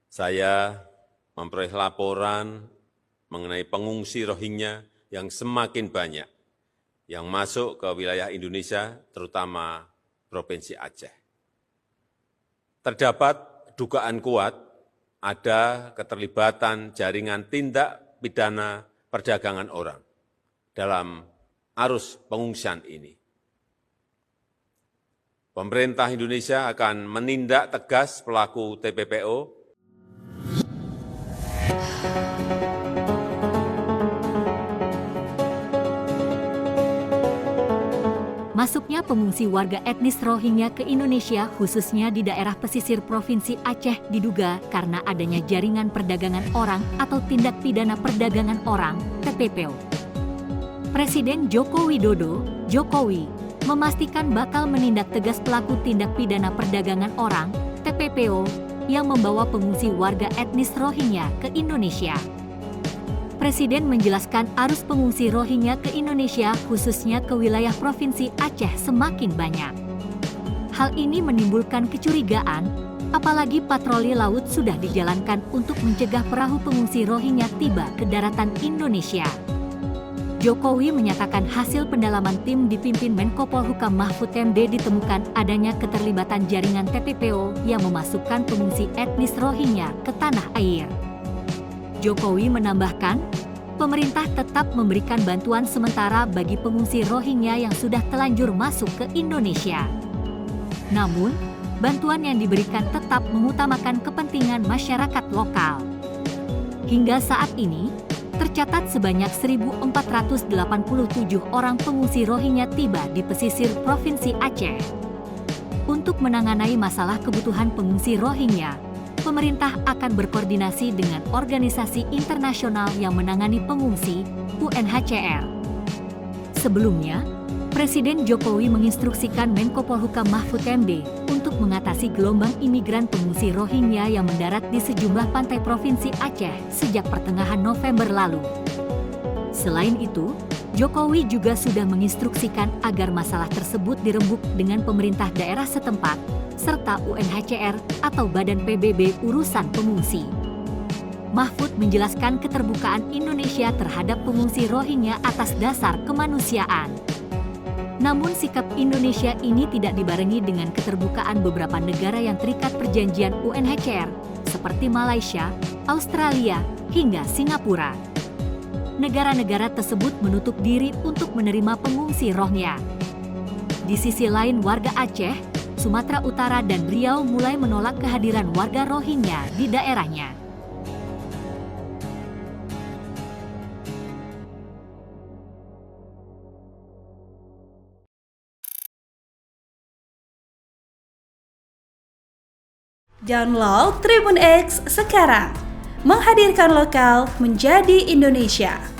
Saya memperoleh laporan mengenai pengungsi Rohingya yang semakin banyak yang masuk ke wilayah Indonesia, terutama Provinsi Aceh. Terdapat dugaan kuat ada keterlibatan jaringan tindak pidana perdagangan orang dalam arus pengungsian ini. Pemerintah Indonesia akan menindak tegas pelaku TPPO. Masuknya pengungsi warga etnis Rohingya ke Indonesia, khususnya di daerah pesisir Provinsi Aceh, diduga karena adanya jaringan perdagangan orang atau tindak pidana perdagangan orang, TPPO. Presiden Joko Widodo, Jokowi, memastikan bakal menindak tegas pelaku tindak pidana perdagangan orang, TPPO, yang membawa pengungsi warga etnis Rohingya ke Indonesia. Presiden menjelaskan arus pengungsi Rohingya ke Indonesia, khususnya ke wilayah Provinsi Aceh, semakin banyak. Hal ini menimbulkan kecurigaan, apalagi patroli laut sudah dijalankan untuk mencegah perahu pengungsi Rohingya tiba ke daratan Indonesia. Jokowi menyatakan hasil pendalaman tim dipimpin Menko Polhukam Mahfud MD ditemukan adanya keterlibatan jaringan TPPO yang memasukkan pengungsi etnis Rohingya ke tanah air. Jokowi menambahkan, pemerintah tetap memberikan bantuan sementara bagi pengungsi Rohingya yang sudah telanjur masuk ke Indonesia. Namun, bantuan yang diberikan tetap mengutamakan kepentingan masyarakat lokal. Hingga saat ini, tercatat sebanyak 1.487 orang pengungsi Rohingya tiba di pesisir Provinsi Aceh. Untuk menangani masalah kebutuhan pengungsi Rohingya, pemerintah akan berkoordinasi dengan organisasi internasional yang menangani pengungsi, UNHCR. Sebelumnya, Presiden Jokowi menginstruksikan Menko Polhukam Mahfud MD untuk mengatasi gelombang imigran pengungsi Rohingya yang mendarat di sejumlah pantai Provinsi Aceh sejak pertengahan November lalu. Selain itu, Jokowi juga sudah menginstruksikan agar masalah tersebut dirembuk dengan pemerintah daerah setempat, serta UNHCR atau Badan PBB urusan pengungsi. Mahfud menjelaskan keterbukaan Indonesia terhadap pengungsi Rohingya atas dasar kemanusiaan. Namun sikap Indonesia ini tidak dibarengi dengan keterbukaan beberapa negara yang terikat perjanjian UNHCR, seperti Malaysia, Australia, hingga Singapura. Negara-negara tersebut menutup diri untuk menerima pengungsi Rohingya. Di sisi lain, warga Aceh, Sumatera Utara, dan Riau mulai menolak kehadiran warga Rohingya di daerahnya. Download Tribun X sekarang, menghadirkan lokal menjadi Indonesia.